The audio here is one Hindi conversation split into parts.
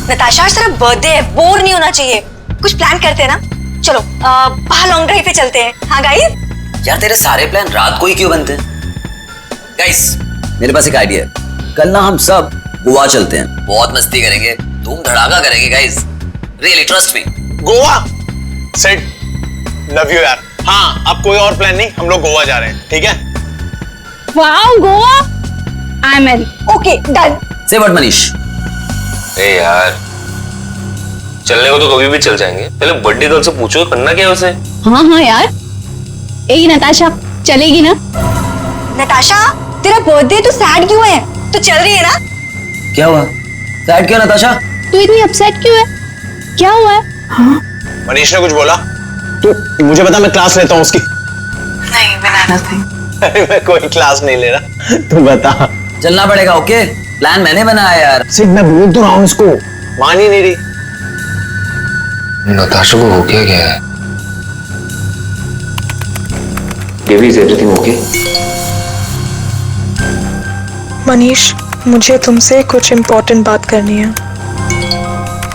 नताशा आज तेरा बर्थडे है, बोर नहीं होना चाहिए। कुछ प्लान करते हैं ना, चलो बाहर लॉन्ग ड्राइव पे चलते हैं। हाँ गाइस। यार तेरे सारे प्लान रात को ही क्यों बनते हैं? गाइस मेरे पास एक आइडिया है, कल ना हम सब गोवा चलते हैं, बहुत मस्ती करेंगे, धूम धड़ाका करेंगे guys, really trust me. Goa set, love you यार। हाँ अब कोई और प्लान नहीं, हम लोग गोवा जा रहे हैं, ठीक है? Wow Goa, I am in. Okay done. से व्हाट मनीष? ए यार चलने को तो कभी भी चल जाएंगे, पहले बर्थडे गर्ल से पूछो करना क्या है उसे। हाँ यार, ए नताशा चलेगी ना? नताशा तेरा बर्थडे तो सैड क्यों है? तो चल रही है ना? क्या हुआ? सैड क्यों नताशा? तू इतनी अपसेट क्यों है? क्या हुआ है? मनीष ने कुछ बोला? तो मुझे बता, मैं क्लास लेता हूँ उसकी। नहीं बिना नथिंग। अरे मैं कोई क्लास नहीं ले रहा, तू बता। चलना पड़ेगा। ओके प्लान मैंने बनाया यार। सिर्फ मैं बोल तो रहा हूँ इसको, मान ही नहीं रही। नताशा को हो क्या है? Baby is everything okay? Manish, मुझे तुमसे कुछ इम्पोर्टेंट बात करनी है।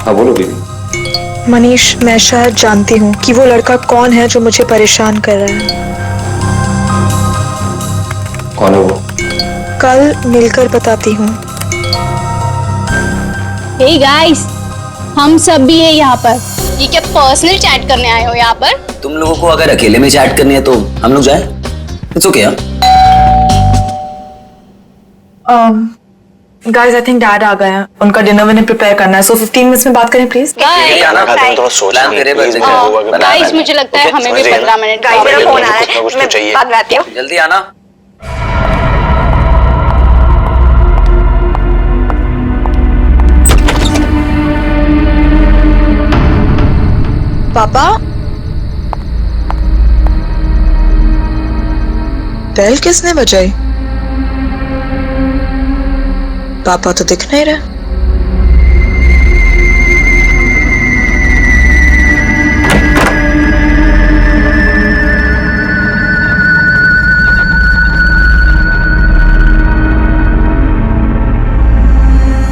हाँ बोलो बेबी। मनीष, मैं शायद जानती हूँ कि वो लड़का कौन है जो मुझे परेशान कर रहा है। कौन है वो? कल मिलकर बताती हूँ। हे गाइस, हम सब भी है यहाँ पर। ये क्या पर्सनल चैट करने आए हो यहाँ पर? तुम लोगों को अगर अकेले में चैट करनी है तो हम लोग जाए? It's okay. Guys, I think dad आ गए हैं, उनका डिनर मैंने प्रिपेयर करना है, सो 15 मिनट्स में बात करें प्लीज। गाइस मुझे लगता है हमें भी 15 मिनट। गाइस मेरा फोन आ रहा है, मैं बाद में आती हूँ। जल्दी आना। पापा, बेल किसने बजाई? पापा तो दिख नहीं रहे।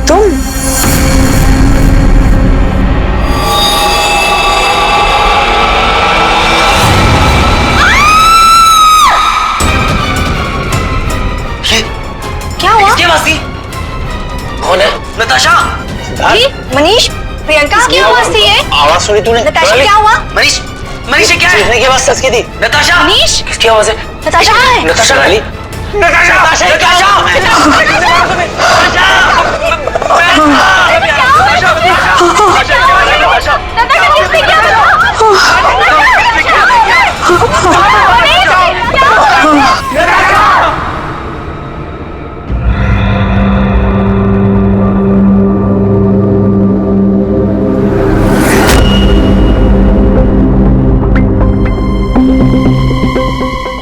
तुम? क्या हुआ? क्या बात थी? कौन है? नताशा? जी मनीष, प्रियंका की आवाज थी ये। आवाज सुनी तूने? नताशा क्या हुआ? मनीष, मनीष ये क्या है? सीखने की आवाज सच की थी। नताशा? मनीष? किसकी आवाज है? नताशा कहाँ है? नताशा वाली?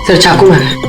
सर चाकू है।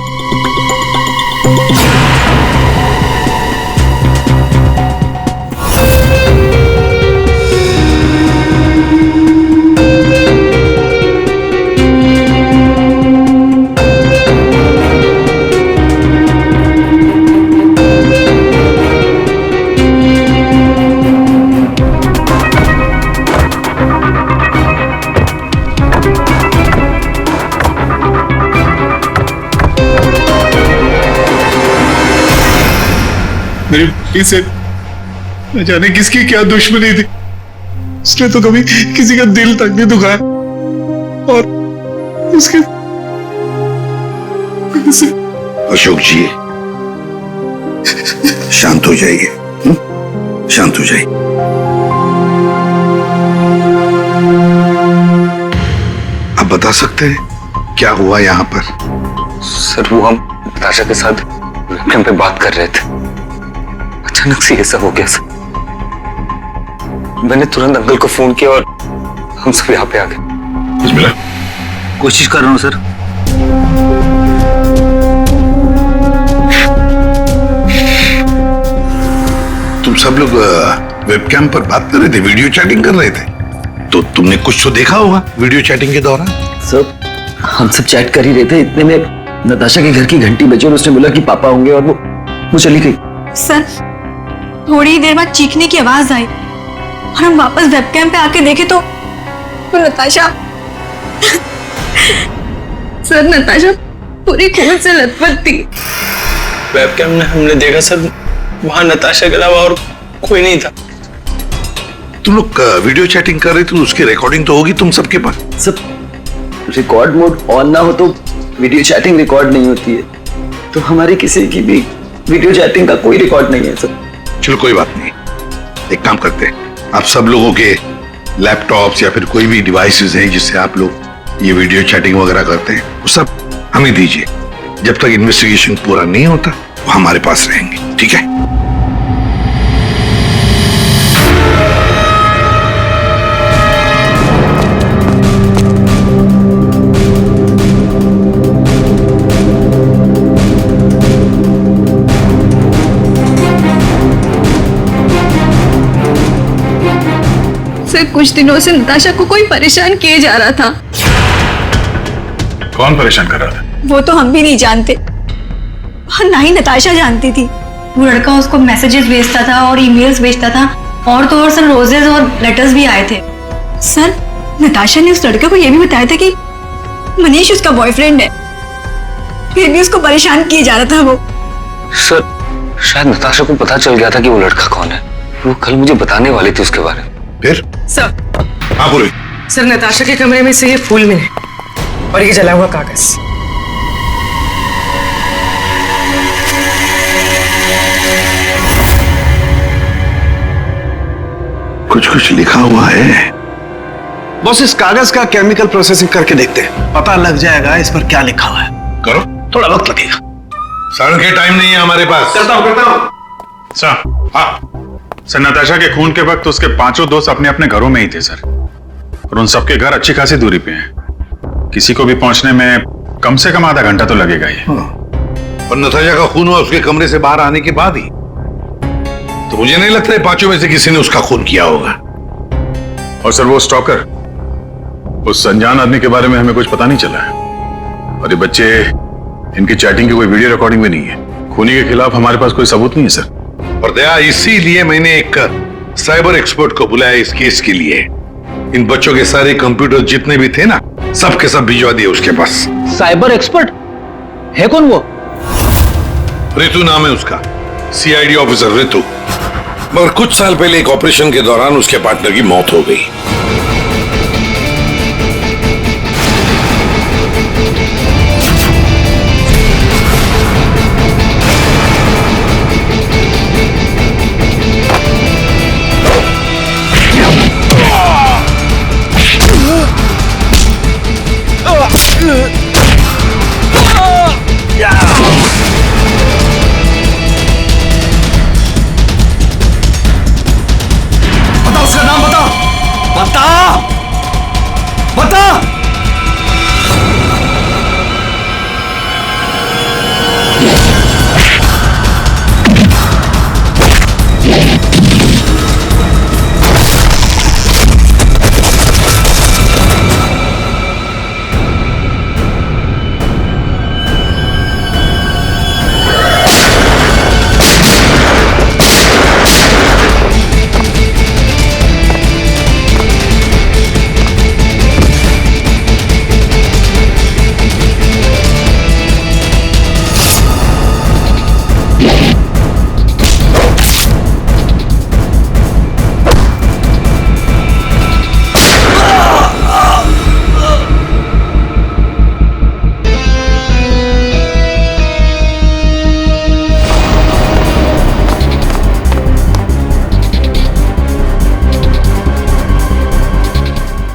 मेरे भाई से न जाने किसकी क्या दुश्मनी थी, उसने तो कभी किसी का दिल तक नहीं दुखाया, और उसके अशोक जी शांत हो जाइए, शांत हो जाइए। आप बता सकते हैं क्या हुआ यहाँ पर? सर वो हम नताशा के साथ वेबकैम पे बात कर रहे थे, अचानक से ऐसा हो गया सर। मैंने तुरंत अंकल को फोन किया और हम सब यहाँ पे आ गए। बिस्मिल्लाह। कोशिश कर रहा हूँ सर। तुम सब लोग वेबकैम पर बात कर रहे थे, वीडियो चैटिंग कर रहे थे, तो तुमने कुछ तो देखा होगा वीडियो चैटिंग के दौरान। सर हम सब चैट कर ही रहे थे, इतने में नताशा के घर की घंटी बजी और उसने बोला कि पापा होंगे, और वो चली गई। सर थोड़ी देर बाद चीखने की आवाज आई और हम वापस वेबकैम पे आके देखे तो नताशा सर, नताशा पूरी खून से लथपथ थी। वेबकैम में हमने देखा सर, वहां नताशा के अलावा और कोई नहीं था। तुम लोग वीडियो चैटिंग कर रहे थे तो उसकी रिकॉर्डिंग तो होगी तुम सबके पास। सब रिकॉर्ड मोड ऑन ना हो तो वीडियो चैटिंग रिकॉर्ड नहीं होती है, तो हमारी किसी की भी वीडियो चैटिंग का कोई रिकॉर्ड नहीं है सर। चलो कोई बात नहीं, एक काम करते हैं, आप सब लोगों के लैपटॉप्स या फिर कोई भी डिवाइसेस हैं जिससे आप लोग ये वीडियो चैटिंग वगैरह करते हैं, वो सब हमें दीजिए। जब तक इन्वेस्टिगेशन पूरा नहीं होता वो हमारे पास रहेंगे, ठीक है? सर, कुछ दिनों से नताशा को कोई परेशान किए जा रहा था। कौन परेशान कर रहा था? वो तो हम भी नहीं जानते और ना ही नताशा जानती थी। वो लड़का उसको मैसेजेस भेजता था और ईमेल्स भेजता था, और तो और सर रोजेस और लेटर्स भी आए थे। सर, नताशा ने उस लड़के को ये भी बताया था कि मनीष उसका बॉयफ्रेंड है, फिर भी उसको परेशान किए जा रहा था वो। सर, शायद नताशा को पता चल गया था कि वो लड़का कौन है। वो कल मुझे बताने वाली थी उसके बारे में। फिर? सर, हाँ बोलो। सर, नताशा के कमरे में से ये फूल मिले और ये जला हुआ कागज। कुछ कुछ लिखा हुआ है। बस इस कागज का केमिकल प्रोसेसिंग करके देखते हैं, पता लग जाएगा इस पर क्या लिखा हुआ है। करो, थोड़ा वक्त लगेगा। सर के टाइम नहीं है हमारे पास। करता हूँ। सर, हाँ सर, नताशा के खून के वक्त उसके पांचों दोस्त अपने अपने घरों में ही थे सर, और उन सबके घर अच्छी खासी दूरी पे हैं। किसी को भी पहुंचने में कम से कम आधा घंटा तो लगेगा ही। और नताशा का खून हुआ उसके कमरे से बाहर आने के बाद ही, तो मुझे नहीं लगता है पांचों में से किसी ने उसका खून किया होगा। और सर, वो स्टॉकर, उस अनजान आदमी के बारे में हमें कुछ पता नहीं चला है, और ये बच्चे, इनकी चैटिंग की कोई वीडियो रिकॉर्डिंग भी नहीं है। खूनी के खिलाफ हमारे पास कोई सबूत नहीं है सर। और दया, इसीलिए मैंने एक साइबर एक्सपर्ट को बुलाया इस केस के लिए। इन बच्चों के सारे कंप्यूटर जितने भी थे ना, सब के सब भिजवा दिए उसके पास। साइबर एक्सपर्ट है कौन वो? ऋतु नाम है उसका, सीआईडी ऑफिसर ऋतु। मगर कुछ साल पहले एक ऑपरेशन के दौरान उसके पार्टनर की मौत हो गई।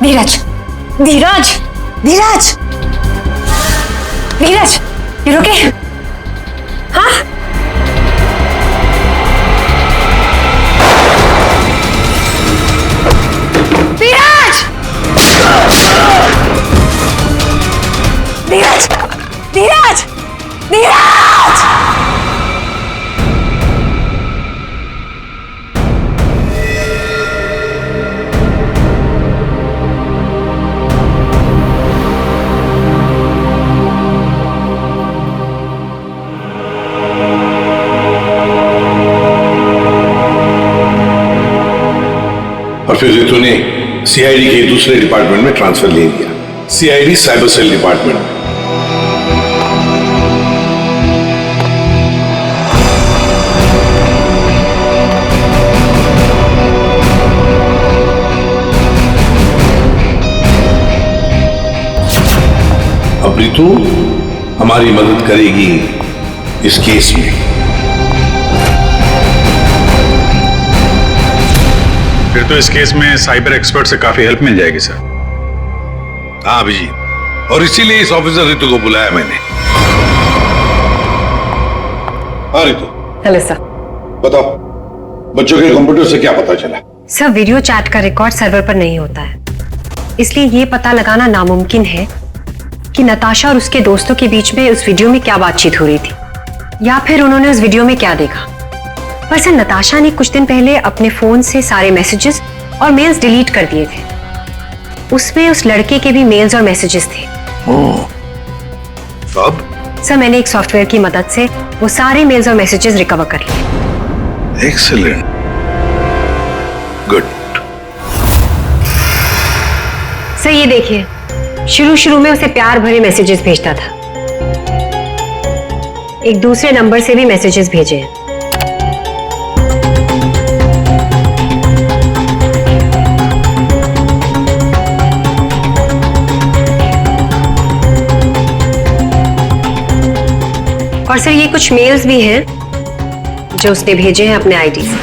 धीरज, धीरज, धीरज, धीरज, you okay? हाँ? धीरज, धीरज, धीरज, धीरज। फिर रितु ने सीआईडी के दूसरे डिपार्टमेंट में ट्रांसफर ले लिया, सीआईडी साइबर सेल डिपार्टमेंट में। अब रितु हमारी मदद करेगी इस केस में। फिर तो इस केस में साइबर एक्सपर्ट से काफी हेल्प मिल जाएगी सर। हाँ अभिजीत, और इसीलिए इस ऑफिसर रितु को बुलाया मैंने। हाँ रितु। Hello sir. बताओ, बच्चों के कंप्यूटर से क्या पता चला? सर, वीडियो चैट का रिकॉर्ड सर्वर पर नहीं होता है, इसलिए ये पता लगाना नामुमकिन है कि नताशा और उसके दोस्तों के बीच में उस वीडियो में क्या बातचीत हो रही थी, या फिर उन्होंने उस वीडियो में क्या देखा। पर सर, नताशा ने कुछ दिन पहले अपने फोन से सारे मैसेजेस और मेल्स डिलीट कर दिए थे। उसमें उस लड़के के भी मेल्स और मैसेजेस थे। अब? सर, मैंने एक सॉफ्टवेयर की मदद से वो सारे मेल्स और मैसेजेस रिकवर कर लिए। Excellent, good. सर ये देखिए, शुरू में उसे प्यार भरे मैसेजेस भेजता था। एक दूसरे नंबर से भी मैसेजेस भेजे हैं। और सर, ये कुछ मेल्स भी हैं जो उसने भेजे हैं अपने आईडी से।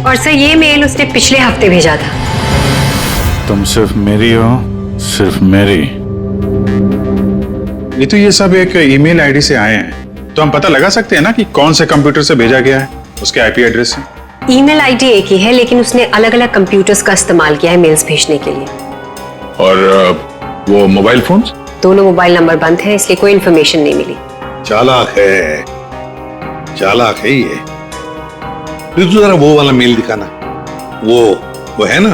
और सर, ये मेल उसने पिछले हफ्ते भेजा था। तुम सिर्फ मेरी हो, सिर्फ मेरी। ये तो ये सब एक ईमेल आईडी से आए हैं, तो हम पता लगा सकते हैं ना कि कौन से कंप्यूटर से भेजा गया है, उसके आईपी एड्रेस से। ईमेल आईडी एक ही है, लेकिन उसने अलग अलग कंप्यूटर्स का इस्तेमाल किया है मेल्स भेजने के लिए। और वो मोबाइल फोन्स? दोनों मोबाइल नंबर बंद है, इसलिए कोई इन्फॉर्मेशन नहीं मिली। चालाक है, चालाक है ये। रितु, जरा वो वाला मेल दिखाना। वो है ना,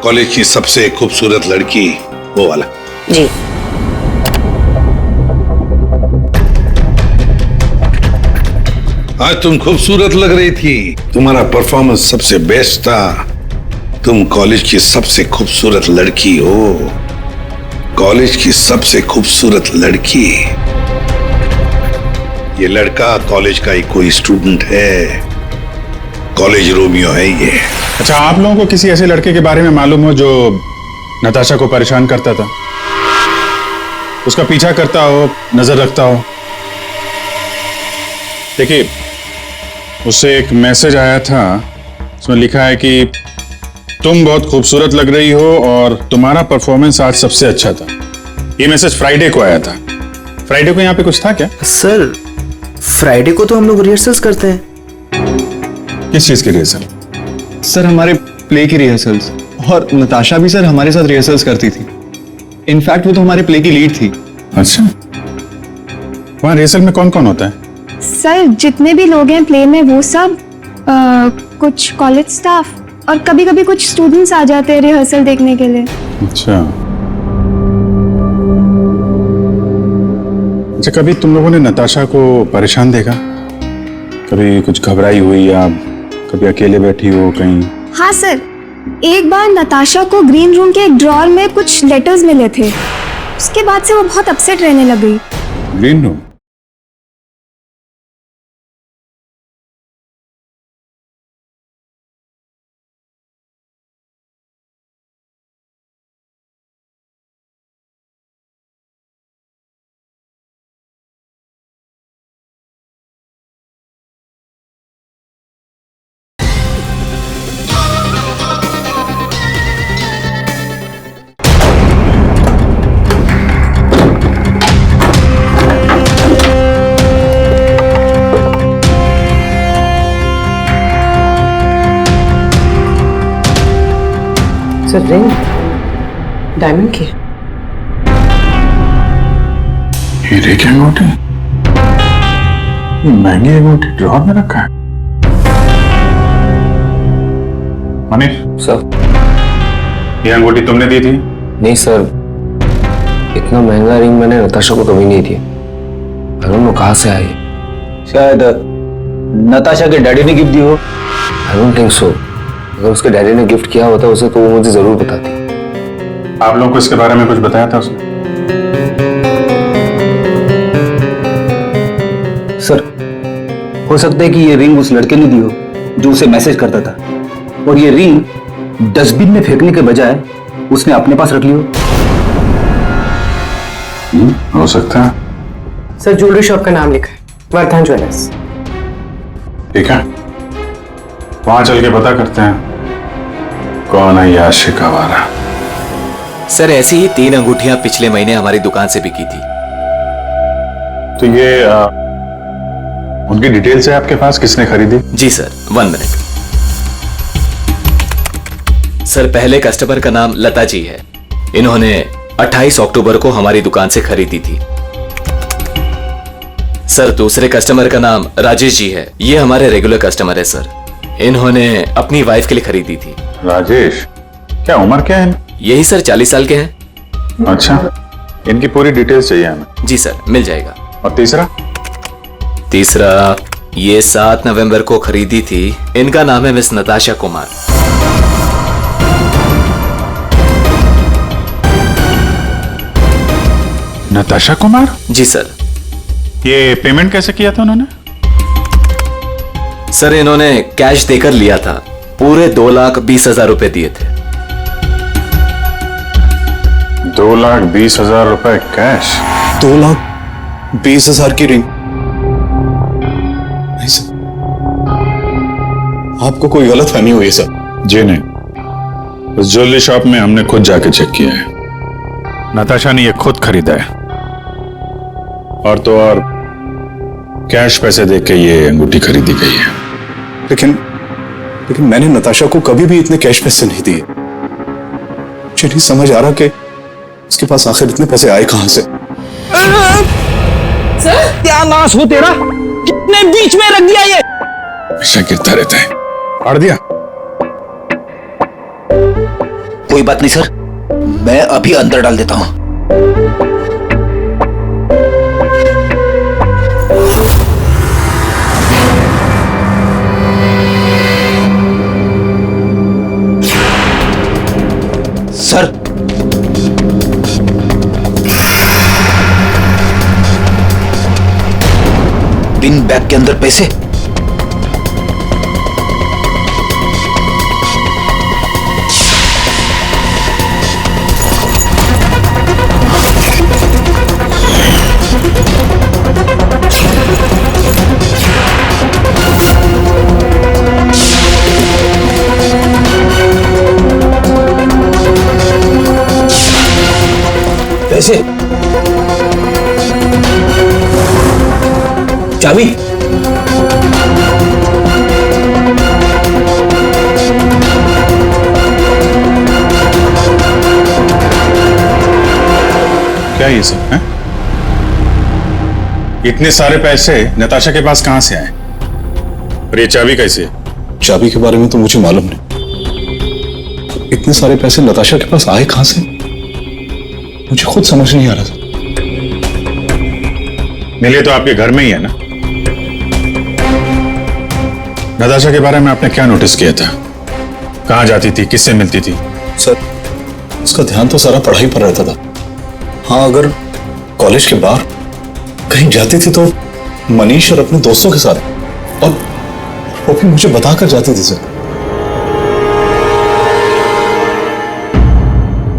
कॉलेज की सबसे खूबसूरत लड़की, वो वाला। जी। आज तुम खूबसूरत लग रही थी, तुम्हारा परफॉर्मेंस सबसे बेस्ट था। तुम कॉलेज की सबसे खूबसूरत लड़की हो, कॉलेज की सबसे खूबसूरत लड़की। ये लड़का कॉलेज का ही कोई स्टूडेंट है, कॉलेज रोमियो है ये। अच्छा, आप लोगों को किसी ऐसे लड़के के बारे में मालूम हो जो नताशा को परेशान करता था, उसका पीछा करता हो, नजर रखता हो? देखिए, उससे एक मैसेज आया था, उसमें लिखा है कि तुम बहुत खूबसूरत लग रही हो और तुम्हारा परफॉर्मेंस आज सबसे अच्छा था। ये मैसेज फ्राइडे को आया था। फ्राइडे को यहाँ पे कुछ था क्या? सर, फ्राइडे को तो हम लोग रिहर्सल्स करते हैं। किस चीज की रिहर्सल? सर, हमारे प्ले की रिहर्सल्स। और नताशा भी सर हमारे साथ रिहर्सल्स करती थी। इनफैक्ट वो तो हमारे प्ले की लीड थी। अच्छा, वहाँ रिहर्सल में कौन कौन होता है? सर, जितने भी लोग हैं प्ले में वो सब, कुछ कॉलेज स्टाफ और कभी कभी कुछ स्टूडेंट्स आ जाते हैं रिहर्सल देखने के लिए। अच्छा, कभी तुम लोगों ने नताशा को परेशान देखा? कभी कुछ घबराई हुई या कभी अकेले बैठी हो कहीं? हाँ सर, एक बार नताशा को ग्रीन रूम के एक ड्रॉअर में कुछ लेटर्स मिले थे। उसके बाद से वो बहुत अपसेट रहने लग गई। Green room? Sir, ring diamond की। हीरे की अंगूठी? ये महंगी अंगूठी ड्रॉअर में रखा है? मनीष सर, ये अंगूठी तुमने दी थी? नहीं सर, इतना महंगा रिंग मैंने नताशा को कभी नहीं दिया। आई डोंट नो कहाँ से आई। शायद नताशा के डैडी ने गिफ्ट दी हो। I don't think so. अगर उसके डैडी ने गिफ्ट किया होता उसे तो वो मुझे जरूर बताती। आप लोगों को इसके बारे में कुछ बताया था उसने? सर, हो सकता है कि ये रिंग उस लड़के ने दी हो जो उसे मैसेज करता था, और ये रिंग डस्टबिन में फेंकने के बजाय उसने अपने पास रख ली हो। हो सकता है। सर, ज्वेलरी शॉप का नाम लिखा है, वर्धन ज्वेलर्स। ठीक है, वहां चल के पता करते हैं कौन है ये आशिक आवारा। सर, ऐसी ही 3 अंगूठियां पिछले महीने हमारी दुकान से बिकी थी। तो ये उनकी डिटेल्स है आपके पास, किसने खरीदी? जी सर, 1 मिनट। सर, पहले कस्टमर का नाम लता जी है। इन्होंने 28 अक्टूबर को हमारी दुकान से खरीदी थी। सर, दूसरे कस्टमर का नाम राजेश जी है। ये हमारे रेगुलर कस्टमर है सर। इन्होंने अपनी वाइफ के लिए खरीदी थी। राजेश, क्या उम्र क्या है? यही सर 40 साल के हैं। अच्छा, इनकी पूरी डिटेल्स चाहिए हमें। जी सर, मिल जाएगा। और तीसरा? तीसरा ये 7 नवंबर को खरीदी थी। इनका नाम है मिस नताशा कुमार। नताशा कुमार? जी सर। ये पेमेंट कैसे किया था उन्होंने? सर, इन्होंने कैश देकर लिया था। पूरे 2,20,000 रुपए दिए थे। 2,20,000 रुपए कैश? 2,20,000 की रिंग? नहीं सर, आपको कोई गलत फहमी हुई है सर। जी नहीं, उस ज्वेलरी शॉप में हमने खुद जाके चेक किया है। नताशा ने ये खुद खरीदा है, और तो और कैश पैसे दे के ये अंगूठी खरीदी गई है। लेकिन मैंने नताशा को कभी भी इतने कैश पैसे नहीं दिए। मुझे नहीं समझ आ रहा कि उसके पास आखिर इतने पैसे आए कहां से। सर, क्या नाश हो तेरा, कितने बीच में रख दिया ये। हमेशा गिरता रहता है। फाड़ दिया? कोई बात नहीं सर, मैं अभी अंदर डाल देता हूं। सर, पिन बैग के अंदर पैसे। पैसे, चाबी, क्या ये सब है? इतने सारे पैसे नताशा के पास कहां से आए? और ये चाबी कैसे? चाबी के बारे में तो मुझे मालूम नहीं। इतने सारे पैसे नताशा के पास आए कहां से, मुझे खुद समझ नहीं आ रहा था। मिले तो आपके घर में ही है ना? नताशा के बारे में आपने क्या नोटिस किया था? कहां जाती थी, किससे मिलती थी? सर, उसका ध्यान तो सारा पढ़ाई पर रहता था। हाँ, अगर कॉलेज के बाहर कहीं जाती थी तो मनीष और अपने दोस्तों के साथ, और वो भी मुझे बताकर जाती थी सर।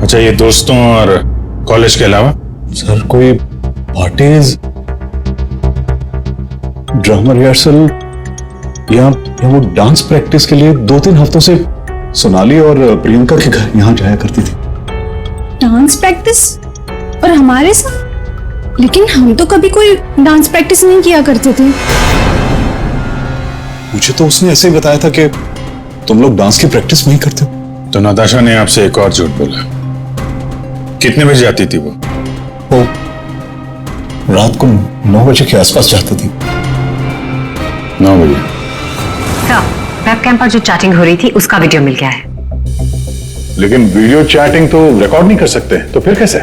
अच्छा, ये दोस्तों और कॉलेज के अलावा? सर, कोई पार्टीज, ड्रामा रिहर्सल या वो डांस प्रैक्टिस के लिए 2-3 हफ्तों से सोनाली और प्रियंका के घर यहाँ जाया करती थी। Dance practice? और हमारे साथ? लेकिन हम तो कभी कोई डांस प्रैक्टिस नहीं किया करते थे। मुझे तो उसने ऐसे ही बताया था कि तुम लोग डांस की प्रैक्टिस नहीं करते। तो नताशा ने आपसे एक और झूठ बोला। कितने बजे जाती थी वो? रात को 9 बजे के आसपास जाती थी। 9 बजे? वेबकैम पर जो चैटिंग हो रही थी उसका वीडियो मिल गया है। लेकिन वीडियो चैटिंग तो रिकॉर्ड नहीं कर सकते, तो फिर कैसे?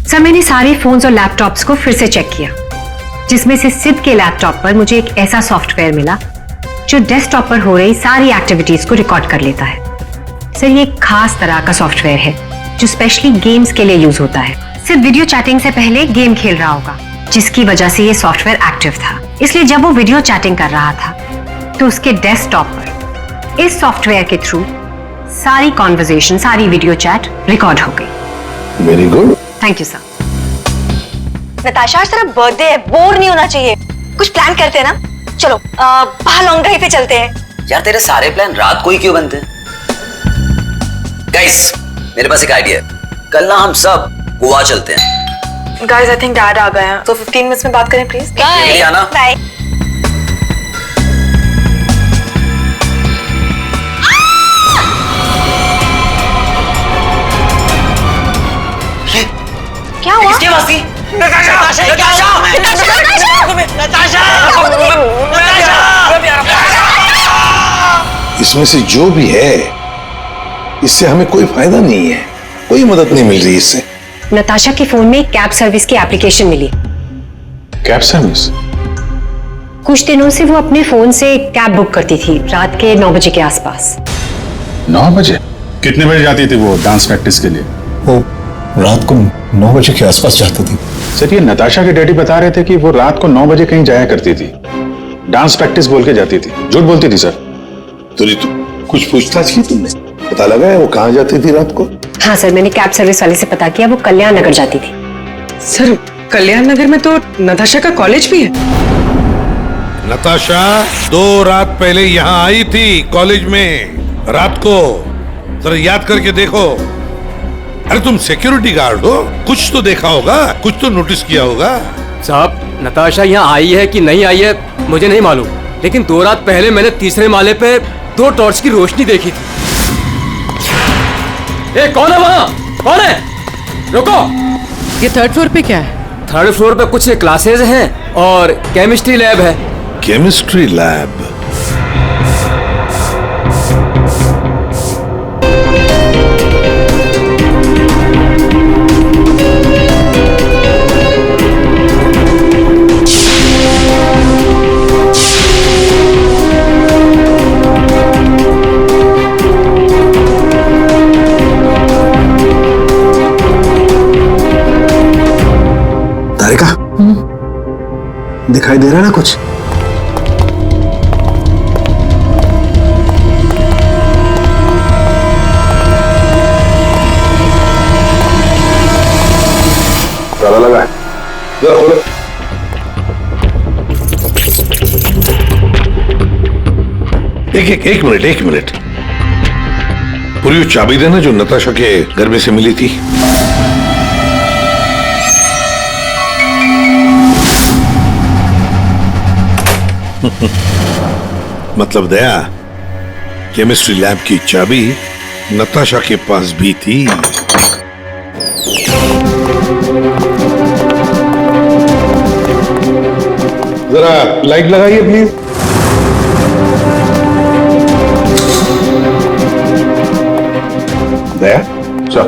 सर, मैंने सारे फोन्स और लैपटॉप्स को फिर से चेक किया, जिसमें से सिद्ध के लैपटॉप पर मुझे एक ऐसा सॉफ्टवेयर मिला जो डेस्कटॉप पर हो रही सारी एक्टिविटीज को रिकॉर्ड कर लेता है। सर ये एक खास तरह का सॉफ्टवेयर है जो स्पेशली गेम्स के लिए यूज होता है। सिर्फ वीडियो चैटिंग से पहले गेम खेल रहा होगा, जिसकी वजह से ये सॉफ्टवेयर एक्टिव था। इसलिए जब वो वीडियो चैटिंग कर रहा था तो उसके डेस्कटॉप पर इस सॉफ्टवेयर के थ्रू सारी कॉन्वर्सेशन, सारी वीडियो चैट रिकॉर्ड हो गई। Very good. Thank you sir. Natasha आज तेरा बर्थडे है, बोर नहीं होना चाहिए। कुछ प्लान करते हैं ना, चलो बाहर लॉन्ग ड्राइव पे चलते हैं। यार तेरे सारे प्लान रात को ही क्यों बनते हैं? गाइस मेरे पास एक आइडिया है, कल ना हम सब गोवा चलते हैं। गाइस आई थिंक डैड आ गए हैं, तो 15 मिनट्स में बात करें प्लीज। बाय आना। बाय। क्या हुआ? किसकी आवाज थी? इसमें से जो भी है इससे हमें कोई फायदा नहीं है, कोई मदद नहीं मिल रही इससे। नताशा के फोन में कैब सर्विस की एप्लीकेशन मिली। Cab service? कुछ दिनों से वो अपने फोन से कैब बुक करती थी रात के 9 बजे के आसपास। 9 बजे? कितने बजे जाती थी वो डांस प्रैक्टिस के लिए? वो रात को 9 बजे के आसपास जाती थी। सर ये नताशा के डैडी बता रहे थे कि वो रात को 9 बजे कहीं जाया करती थी, डांस प्रैक्टिस बोल के जाती थी। झूठ बोलती थी सर? तो कुछ पूछताछ की तुमने? पता लगा है वो कहाँ जाती थी रात को? हाँ सर, मैंने कैब सर्विस वाले से पता किया, वो कल्याण नगर जाती थी। सर कल्याण नगर में तो नताशा का कॉलेज भी है। नताशा 2 रात पहले यहाँ आई थी कॉलेज में रात को, जरा याद करके देखो। अरे तुम सिक्योरिटी गार्ड हो, कुछ तो देखा होगा, कुछ तो नोटिस किया होगा। साहब नताशा यहाँ आई है कि नहीं आई है मुझे नहीं मालूम, लेकिन 2 रात पहले मैंने तीसरे माले पे 2 टॉर्च की रोशनी देखी थी। ए, कौन है वहाँ? कौन है? रुको। ये 3rd फ्लोर पे क्या है? 3rd फ्लोर पे कुछ क्लासेस हैं और केमिस्ट्री लैब है। Chemistry lab? दिखाई दे रहा है ना कुछ? ताला लगा है, जरा खोलो। एक मिनट। पूरी वो चाबी देना जो नताशा के घर में से मिली थी। मतलब दया, केमिस्ट्री लैब की चाबी नताशा के पास भी थी। जरा लाइट लगाइए प्लीज। दया सर,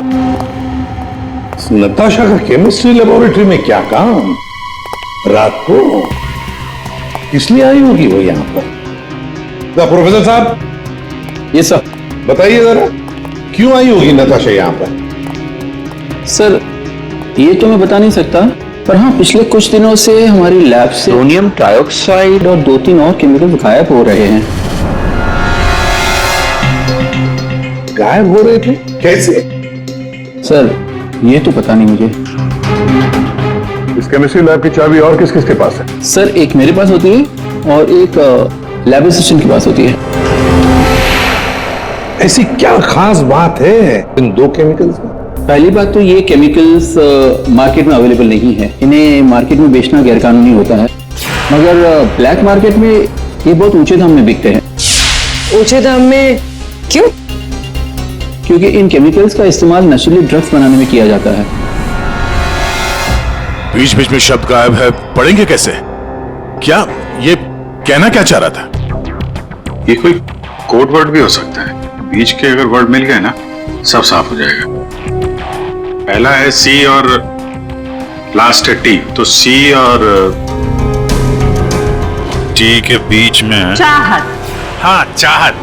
नताशा का केमिस्ट्री लेबोरेटरी में क्या काम रात को? इसलिए आई होगी वो यहाँ पर। प्रोफेसर साहब। ये सर बताइए जरा, क्यों आई होगी नताशा यहाँ पर? सर ये तो मैं बता नहीं सकता, पर हाँ पिछले कुछ दिनों से हमारी लैब से सोडियम डाइऑक्साइड और 2-3 और केमिकल गायब हो रहे हैं। गायब हो रहे थे? कैसे? सर ये तो पता नहीं मुझे। इस केमिस्ट्री लैब की चाबी और किस किस के पास है? सर एक मेरे पास होती है और एक लैब असिस्टेंट के पास होती है। ऐसी क्या खास बात है इन 2 केमिकल्स में? पहली बात तो ये केमिकल्स मार्केट में अवेलेबल नहीं है, इन्हें मार्केट में बेचना गैरकानूनी होता है, मगर ब्लैक मार्केट में ये बहुत ऊंचे दाम में बिकते हैं। ऊंचे दाम में क्यों? क्योंकि इन केमिकल्स का इस्तेमाल नशीले ड्रग्स बनाने में किया जाता है। बीच बीच में शब्द गायब है, पढ़ेंगे कैसे? क्या ये कहना क्या चाह रहा था? ये कोई कोड वर्ड भी हो सकता है, बीच के अगर वर्ड मिल गए ना सब साफ हो जाएगा। पहला है सी और लास्ट है टी, तो सी और टी के बीच में चाहत। हाँ चाहत।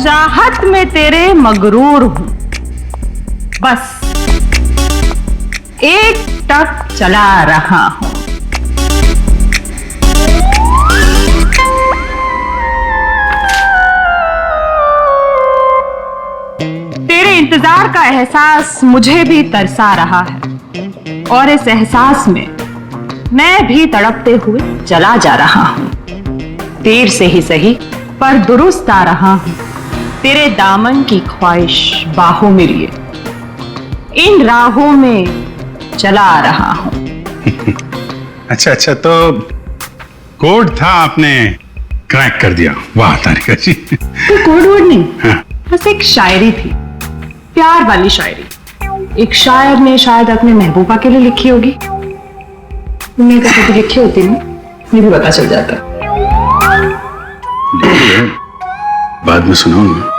चाहत में तेरे मगरूर हूं, बस एक टक चला रहा हूं। तेरे इंतजार का एहसास मुझे भी तरसा रहा है और इस एहसास में मैं भी तड़पते हुए चला जा रहा हूं। देर से ही सही पर दुरुस्त आ रहा हूं, तेरे दामन की ख्वाहिश बाहों में लिए इन राहों में चला आ रहा हूं। अच्छा, तो कोड था, आपने क्रैक कर दिया। वाह तारिका जी। तो कोड वर्ड नहीं, बस एक शायरी थी, प्यार वाली शायरी। एक शायर ने शायद अपने महबूबा के लिए लिखी होगी। तुमने तो कभी लिखी होती ना, मुझे भी पता चल जाता। बाद में सुनाऊंगा।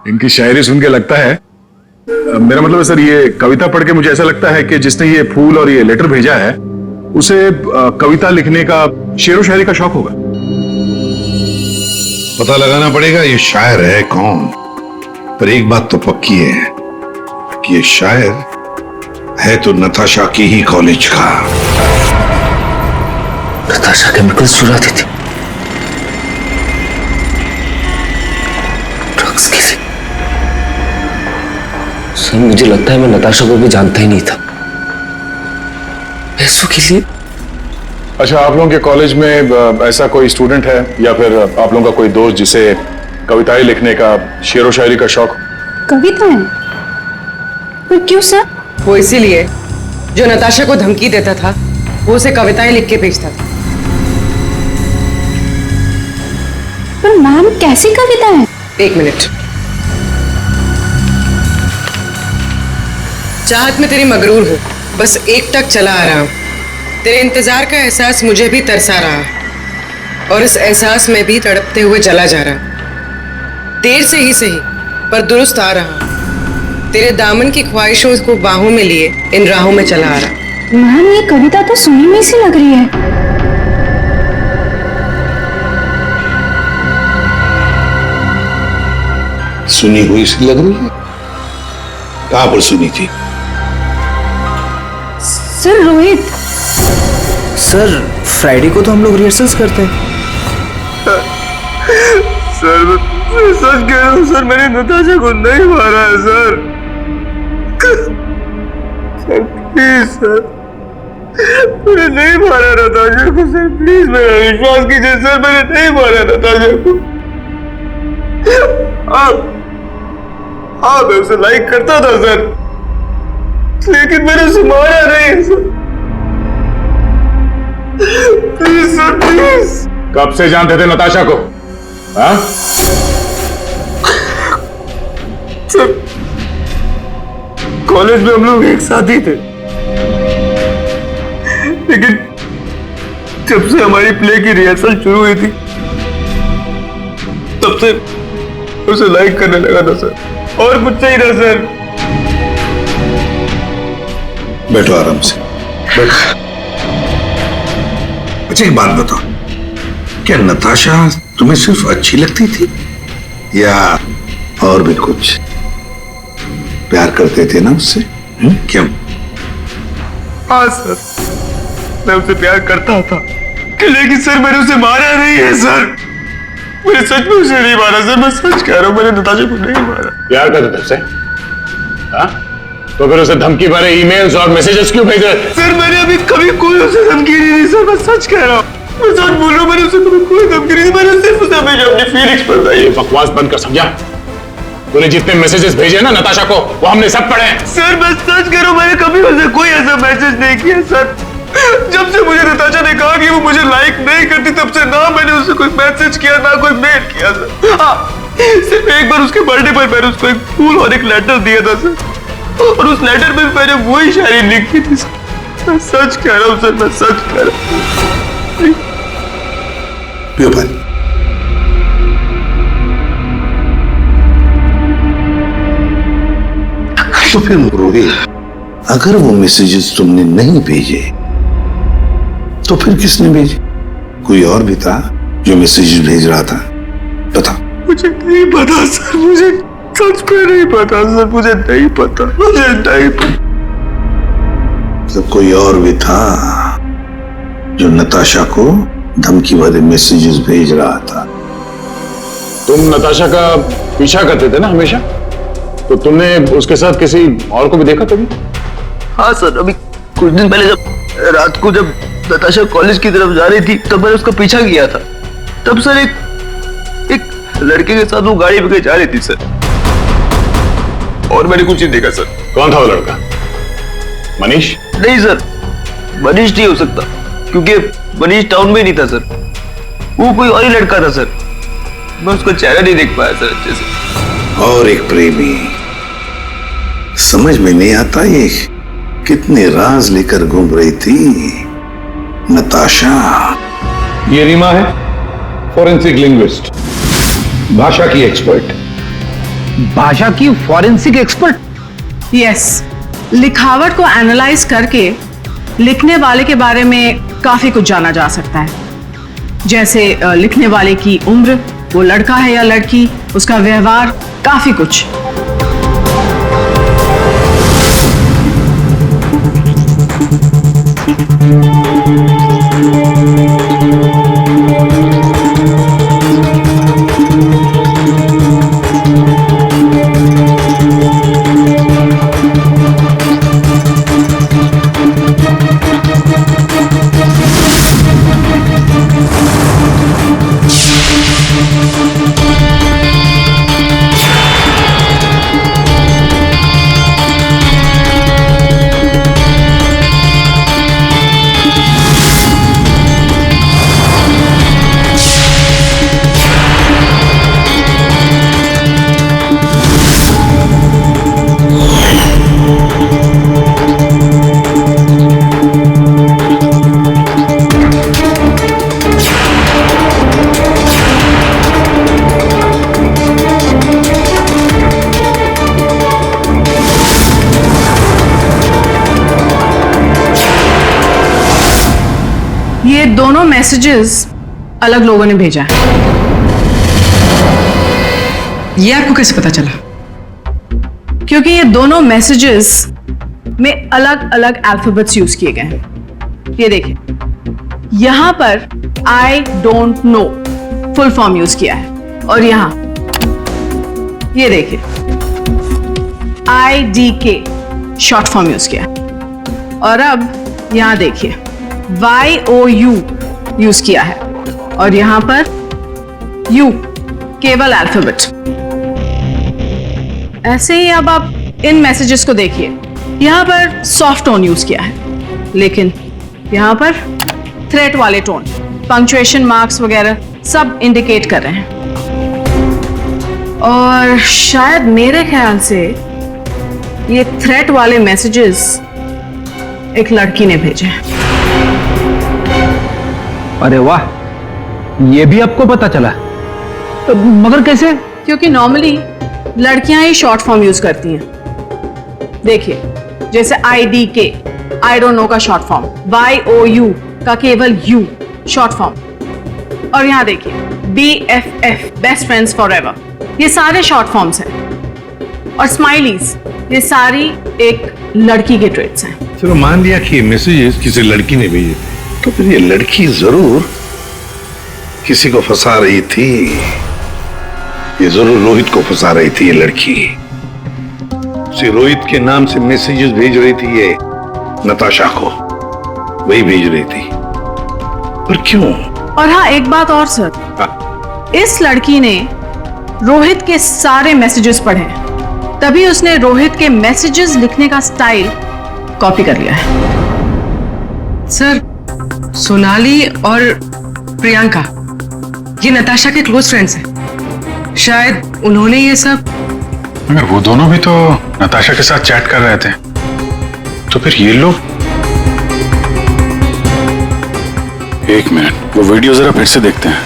इनकी शायरी सुन के लगता है, मेरा मतलब है सर, ये कविता पढ़ के मुझे ऐसा लगता है कि जिसने ये फूल और ये लेटर भेजा है उसे कविता लिखने का, शेरो शायरी का शौक होगा। पता लगाना पड़ेगा ये शायर है कौन, पर एक बात तो पक्की है कि ये शायर है तो नताशा की ही कॉलेज का। नताशा केमिकल्स चुराती थी, ड्रग्स के लिए। सर मुझे लगता है मैं नताशा को भी जानता ही नहीं था। पैसों के लिए। अच्छा, आप लोगों के कॉलेज में ऐसा कोई स्टूडेंट है या फिर आप लोगों का कोई दोस्त जिसे कविताएं लिखने का, शेरो शायरी का शौक? कविताएं? पर क्यों सर? वो इसीलिए जो नताशा को धमकी देता था वो उसे कविताएं लिख के भेजता था। पर मैम कैसी कविताएं? एक मिनट। चाहत में तेरी मगरूर हूं, बस एक टक चला आ रहा हूं। तेरे इंतजार का एहसास मुझे भी तरसा रहा है और इस एहसास में भी तड़पते हुए चला जा रहा हूं। देर से ही सही पर दुरुस्त आ रहा हूं। तेरे दामन की ख्वाहिशों को बाहों में लिए इन राहों में चला आ रहा। मैम ये कविता तो सुनी में सी लग रही है। सुनी हुई सी लग रही है? कहां पर सुनी थी? सर रोहित। सर फ्राइडे को तो हम लोग रिहर्सल्स करते हैं। सर मैं सच कह रहा हूँ सर, मैंने नताशा को नहीं मारा है सर। सर प्लीज सर, मैंने नहीं मारा नताशा को सर, प्लीज मेरा विश्वास कीजिए सर, मैंने नहीं मारा नताशा को। हाँ मैं उसे लाइक करता था सर, लेकिन मैंने उसे मारा नहीं सर। Please sir please. कब से जानते थे नताशा को? हाँ? सर कॉलेज में हम लोग एक साथ ही थे, लेकिन जब से हमारी प्ले की रिहर्सल शुरू हुई थी तब से उसे लाइक करने लगा था सर, और कुछ नहीं था सर। बैठो आराम से, बैठो। अच्छा एक बात बताओ, क्या नताशा तुम्हें सिर्फ अच्छी लगती थी या और भी कुछ? प्यार करते थे ना उससे? क्यों? हाँ सर, मैं उसे प्यार करता था, लेकिन सर मैंने उसे मारा नहीं है सर। मैंने सच में उसे नहीं मारा सर, मैं सच कह रहा हूँ, मैंने नताशा को नहीं मारा। प्यार करते थे उससे? हाँ? तो फिर उसे धमकी भरे ईमेल्स और मैसेजेस क्यों भेजे? सर मैंने अभी कभी कोई उसे धमकी नहीं दी सर, मैं सच कह रहा हूँ, मैं सच बोल रहा हूँ, मैंने उसे कभी कोई धमकी नहीं दी, मैंने सिर्फ उसे हमेशा अपनी फीलिंग्स बताई है। बकवास बंद कर, समझा? तूने जितने मैसेजेस भेजे ना नताशा को, वो हमने सब पढ़े हैं। सर मैं सच कह रहा हूँ, मैंने कभी उसे कोई ऐसा मैसेज नहीं किया सर। जब से मुझे नताशा ने कहा कि वो मुझे लाइक नहीं करती, तब से ना मैंने उसे कोई मैसेज किया ना कोई मेल किया सर। हाँ, सिर्फ एक बार उसके बर्थडे पर मैंने उसको एक फूल और एक लेटर दिया था सर, और उस लेटर में मैंने वही शायरी लिखी थी सर। मैं सच कह रहा हूँ सर, मैं सच कह रहा हूँ। पियो पानी। तो फिर रोहित, अगर वो मैसेजेस तुमने नहीं भेजे तो फिर किसने भेजे? कोई और भी था जो मैसेजेस भेज रहा था? बताओ। मुझे नहीं पता सर, मुझे सच में नहीं पता सर, मुझे नहीं पता, मुझे नहीं पता। तो कोई और भी था जो नताशा को धमकी भरे मैसेजेस भेज रहा था। तुम नताशा का पीछा करते थे ना हमेशा, तो तुमने उसके साथ किसी और को भी देखा कभी? हाँ सर, अभी कुछ दिन पहले जब रात को जब नताशा कॉलेज की तरफ जा रही थी तब मैंने उसका पीछा किया था। तब सर एक लड़के के साथ वो गाड़ी पे जा रही थी सर, और मैंने कुछ नहीं देखा सर। कौन था वो लड़का? मनीष? नहीं सर, मनीष नहीं हो सकता, क्योंकि मनीष टाउन में नहीं था सर, वो कोई और ही लड़का था सर। मैं उसका चेहरा नहीं देख पाया सर अच्छे से। और एक प्रेमी, समझ में नहीं आता ये कितने राज लेकर घूम रही थी नताशा। ये रीमा है, फॉरेंसिक लिंग्विस्ट, भाषा की एक्सपर्ट। भाषा की फॉरेंसिक एक्सपर्ट? यस, लिखावट को एनालाइज करके लिखने वाले के बारे में काफी कुछ जाना जा सकता है, जैसे लिखने वाले की उम्र, वो लड़का है या लड़की, उसका व्यवहार, काफी कुछ। ये दोनों मैसेजेस अलग लोगों ने भेजा है। ये आपको कैसे पता चला? क्योंकि ये दोनों मैसेजेस में अलग अलग अल्फाबेट्स यूज किए गए हैं। ये देखिए, यहां पर I don't know full form use किया है, और यहां ये देखिए IDK शॉर्ट फॉर्म यूज किया है, और अब यहां देखिए YOU यूज किया है, और यहां पर U केवल अल्फाबेट। ऐसे ही अब आप इन मैसेजेस को देखिए, यहां पर सॉफ्ट टोन यूज किया है, लेकिन यहां पर थ्रेट वाले टोन, पंक्चुएशन मार्क्स वगैरह सब इंडिकेट कर रहे हैं। और शायद मेरे ख्याल से ये थ्रेट वाले मैसेजेस एक लड़की ने भेजे हैं। अरे वाह, ये भी आपको पता चला? मगर कैसे? क्योंकि नॉर्मली लड़कियां ही शॉर्ट फॉर्म यूज करती हैं। देखिए, जैसे IDK आई डोंट नो का शॉर्ट फॉर्म, YOU का केवल U शॉर्ट फॉर्म, और यहां देखिए BFF बेस्ट फ्रेंड्स फॉरएवर, ये सारे शॉर्ट फॉर्म्स हैं। और स्माइलीज, ये सारी एक लड़की के ट्रेट्स हैं। चलो मान लिया कि मैसेजेस किसी लड़की ने भेजे थे, तो फिर ये लड़की जरूर किसी को फंसा रही थी। ये जरूर रोहित को फंसा रही थी ये लड़की। उसे रोहित के नाम से मैसेजेस भेज रही थी ये नताशा को, वही भेज रही थी। पर क्यों? और हाँ, एक बात और सर, इस लड़की ने रोहित के सारे मैसेजेस पढ़े, तभी उसने रोहित के मैसेजेस लिखने का स्टाइल कॉपी कर लिया है। सर, सोनाली और प्रियंका ये नताशा के क्लोज फ्रेंड्स हैं, शायद उन्होंने ये सब। मगर वो दोनों भी तो नताशा के साथ चैट कर रहे थे, तो फिर ये लोग। एक मिनट, वो वीडियो जरा फिर से देखते हैं।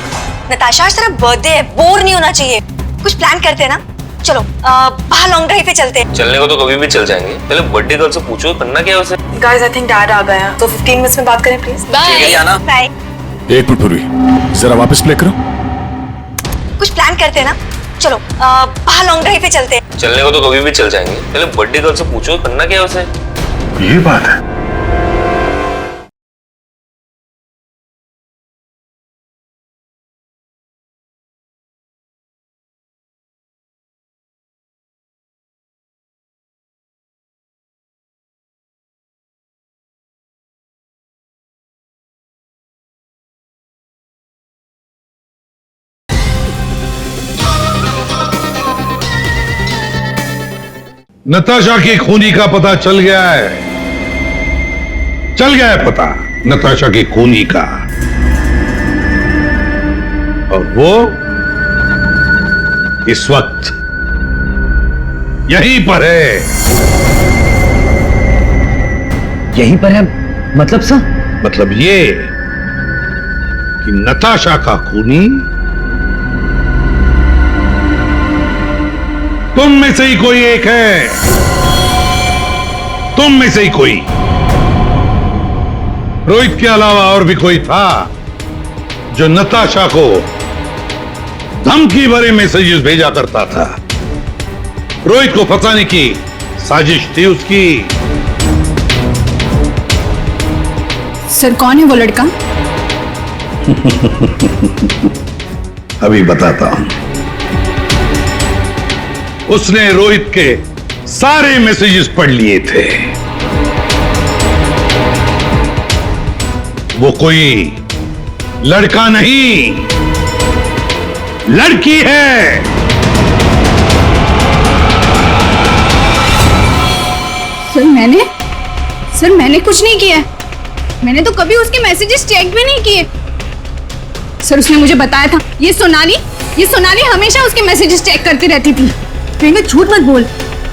नताशा, आज तेरा बर्थडे है, बोर नहीं होना चाहिए, कुछ प्लान करते हैं ना। चलो बाहर लॉन्ग ड्राइव पे चलते हैं। चलने को तो कभी भी चल जाएंगे, पहले बर्थडे गर्ल से पूछो करना क्या है उसे। गाइस, आई थिंक डैड आ गया, तो 15 मिनट्स में बात करें प्लीज। Bye bye. एक मिनट पूर्वी, जरा वापस प्ले करो। कुछ प्लान करते हैं ना। चलो बाहर लॉन्ग ड्राइव पे चलते हैं। चलने को तो कभी भी चल जाएंगे, पहले बर्थडे गर्ल से पूछो करना क्या है उसे। ये बात है। नताशा की खूनी का पता चल गया है, चल गया है पता नताशा की खूनी का, और वो इस वक्त यहीं पर है। यहीं पर है मतलब सर? मतलब ये कि नताशा का खूनी तुम में से ही कोई एक है, तुम में से ही कोई। रोहित के अलावा और भी कोई था जो नताशा को धमकी भरे मैसेजेस भेजा करता था। रोहित को फंसाने की साजिश थी उसकी। सर कौन है वो लड़का? अभी बताता हूं। उसने रोहित के सारे मैसेजेस पढ़ लिए थे। वो कोई लड़का नहीं, लड़की है। सर मैंने कुछ नहीं किया। मैंने तो कभी उसके मैसेजेस चेक भी नहीं किए। सर उसने मुझे बताया था, ये सोनाली हमेशा उसके मैसेजेस चेक करती रहती थी। प्रियंका झूठ मत बोल।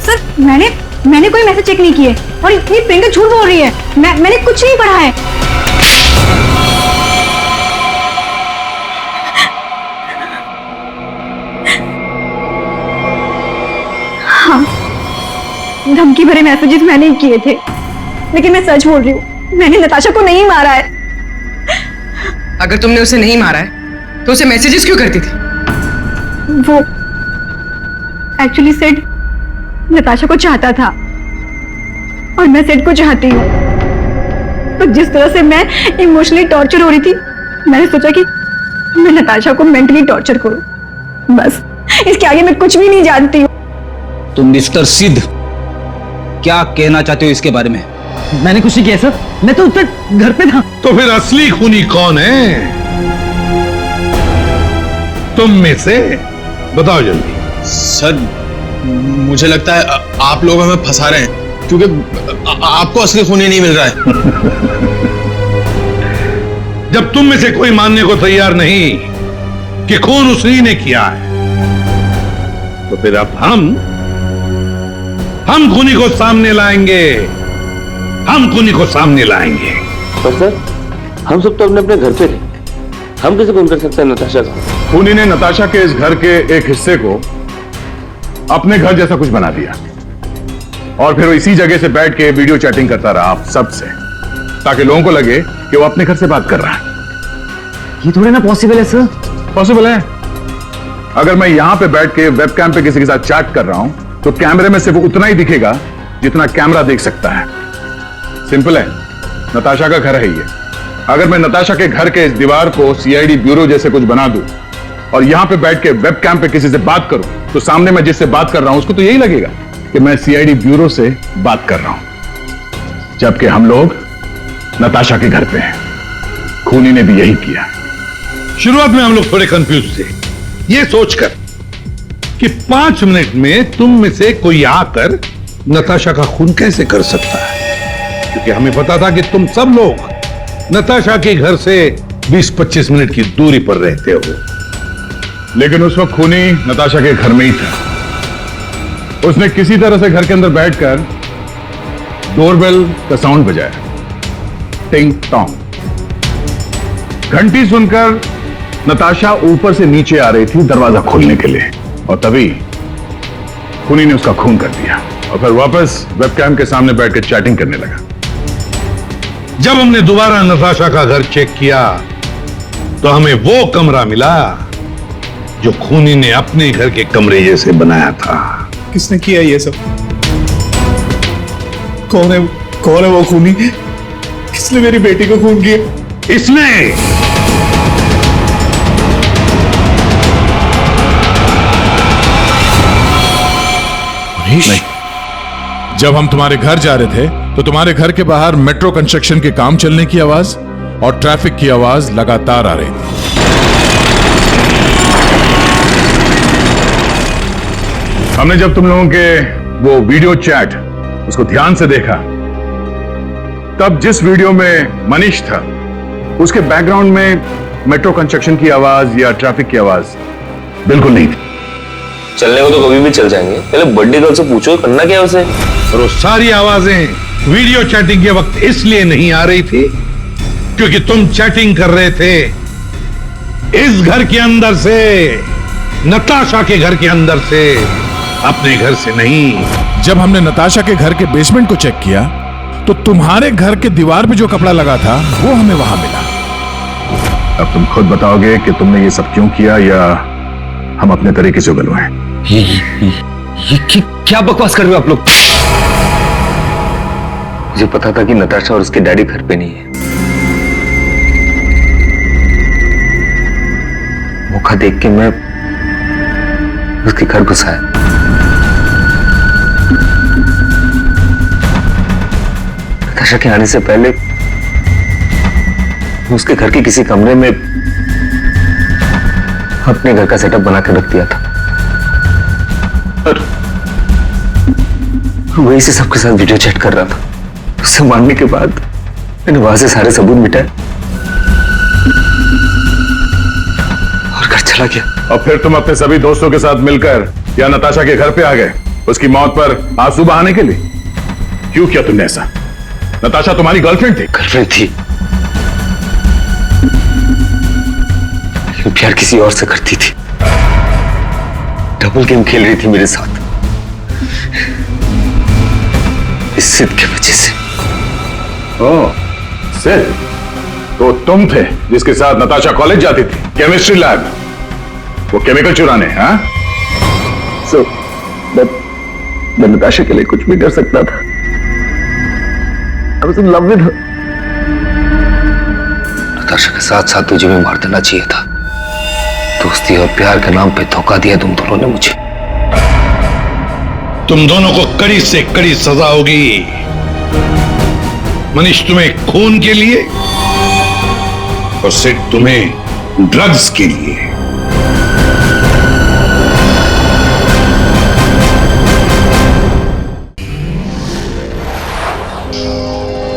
सर मैंने कोई मैसेज चेक नहीं किए और इतनी प्रियंका झूठ बोल रही है। मैंने कुछ नहीं पढ़ा है। हाँ, धमकी भरे मैसेजेस मैंने ही किए थे, लेकिन मैं सच बोल रही हूँ, मैंने नताशा को नहीं मारा है। अगर तुमने उसे नहीं मारा है तो उसे मैसेजेस क्यों करती थी? वो एक्चुअली सेड नताशा को चाहता था और मैं सेड को चाहती हूँ। तो जिस तरह से मैं इमोशनली टॉर्चर हो रही थी, मैंने सोचा कि मैं नताशा को मेंटली टॉर्चर करूं। बस इसके आगे मैं कुछ भी नहीं जानती हूँ। तो मिस्टर सिद्ध क्या कहना चाहते हो इसके बारे में? मैंने कुछ नहीं किया सर, मैं तो उस वक्त घर पे था। तो फिर असली खूनी कौन है तुम में से? बताओ जल्दी। सर मुझे लगता है आप लोग हमें फंसा रहे हैं, क्योंकि आपको असली खूनी नहीं मिल रहा है। जब तुम में से कोई मानने को तैयार नहीं कि खून उसी ने किया है, तो फिर अब हम खूनी को सामने लाएंगे। हम खूनी को सामने लाएंगे। पर सर हम सब तो अपने अपने घर पे थे, हम कैसे खून कर सकते हैं नताशा का? खूनी ने नताशा के इस घर के एक हिस्से को अपने घर जैसा कुछ बना दिया और फिर वो इसी जगह से बैठ के वीडियो चैटिंग करता रहा आप सबसे, ताकि लोगों को लगे कि वो अपने घर से बात कर रहा है। ये थोड़ी ना पॉसिबल है सर। पॉसिबल है। अगर मैं यहां पे बैठ के वेबकैम पे किसी के साथ चैट कर रहा हूं तो कैमरे में सिर्फ उतना ही दिखेगा जितना कैमरा देख सकता है। सिंपल है, नताशा का घर है ये। अगर मैं नताशा के घर के इस दीवार को सीआईडी ब्यूरो जैसे कुछ बना दूं और यहां पे बैठ के वेबकैम पे किसी से बात करूं, तो सामने मैं जिससे बात कर रहा हूं उसको तो यही लगेगा कि मैं सीआईडी ब्यूरो से बात कर रहा हूं, जबकि हम लोग नताशा के घर पे हैं। खूनी ने भी यही किया। शुरुआत में हम लोग थोड़े कंफ्यूज थे, ये सोचकर कि 5 मिनट में तुम में से कोई आकर नताशा का खून कैसे कर सकता है, क्योंकि हमें पता था कि तुम सब लोग नताशा के घर से 20-25 मिनट की दूरी पर रहते हो। लेकिन उस वक्त खूनी नताशा के घर में ही था। उसने किसी तरह से घर के अंदर बैठकर डोरबेल का साउंड बजाया, टिंग टोंग। घंटी सुनकर नताशा ऊपर से नीचे आ रही थी दरवाजा खोलने के लिए, और तभी खूनी ने उसका खून कर दिया और फिर वापस वेबकैम के सामने बैठकर चैटिंग करने लगा। जब हमने दोबारा नताशा का घर चेक किया तो हमें वो कमरा मिला जो खूनी ने अपने घर के कमरे जैसे बनाया था। किसने किया ये सब? कौन है वो खूनी? किसने मेरी बेटी को खून किया? इसने। नहीं। जब हम तुम्हारे घर जा रहे थे तो तुम्हारे घर के बाहर मेट्रो कंस्ट्रक्शन के काम चलने की आवाज और ट्रैफिक की आवाज लगातार आ रही थी। हमने जब तुम लोगों के वो वीडियो चैट उसको ध्यान से देखा, तब जिस वीडियो में मनीष था उसके बैकग्राउंड में मेट्रो कंस्ट्रक्शन की आवाज या ट्रैफिक की आवाज बिल्कुल नहीं थी। चलने को तो कभी भी चल जाएंगे, पहले बर्थडे गर्ल से पूछो करना क्या है उसे। और वो सारी आवाजें वीडियो चैटिंग के वक्त इसलिए नहीं आ रही थी क्योंकि तुम चैटिंग कर रहे थे इस घर के अंदर से, नताशा के घर के अंदर से, अपने घर से नहीं। जब हमने नताशा के घर के बेसमेंट को चेक किया तो तुम्हारे घर के दीवार पे जो कपड़ा लगा था वो हमें वहां मिला। अब तुम खुद बताओगे कि तुमने ये सब क्यों किया या हम अपने तरीके से उगलवाएं। ये क्या बकवास कर रहे हो आप लोग? मुझे पता था कि नताशा और उसके डैडी घर पे नहीं है। मौका देख के मैं उसके घर घुसा है। नताशा के आने से पहले उसके घर के किसी कमरे में अपने घर का सेटअप बना कर रख दिया था और वही से सबके साथ वीडियो चैट कर रहा था। उससे मारने के बाद मैंने वहां से सारे सबूत मिटाए और घर चला गया। और फिर तुम अपने सभी दोस्तों के साथ मिलकर या नताशा के घर पे आ गए उसकी मौत पर आंसू बहाने के लिए। क्यों किया तुमने ऐसा? नताशा तुम्हारी गर्लफ्रेंड थी। गर्लफ्रेंड थी, लेकिन प्यार किसी और से करती थी। डबल गेम खेल रही थी मेरे साथ, इस सिद्ध की वजह से। ओह, सिद्ध? तो तुम थे जिसके साथ नताशा कॉलेज जाती थी, केमिस्ट्री लैब, वो केमिकल चुराने। हाँ, मैं नताशा के लिए कुछ भी कर सकता था। I was in love with her. Natasha के साथ साथ तुझे भी मार देना चाहिए था। दोस्ती और प्यार के नाम पे धोखा दिया तुम दोनों ने मुझे। तुम दोनों को कड़ी से कड़ी सजा होगी। मनीष तुम्हें खून के लिए और सिड तुम्हें ड्रग्स के लिए।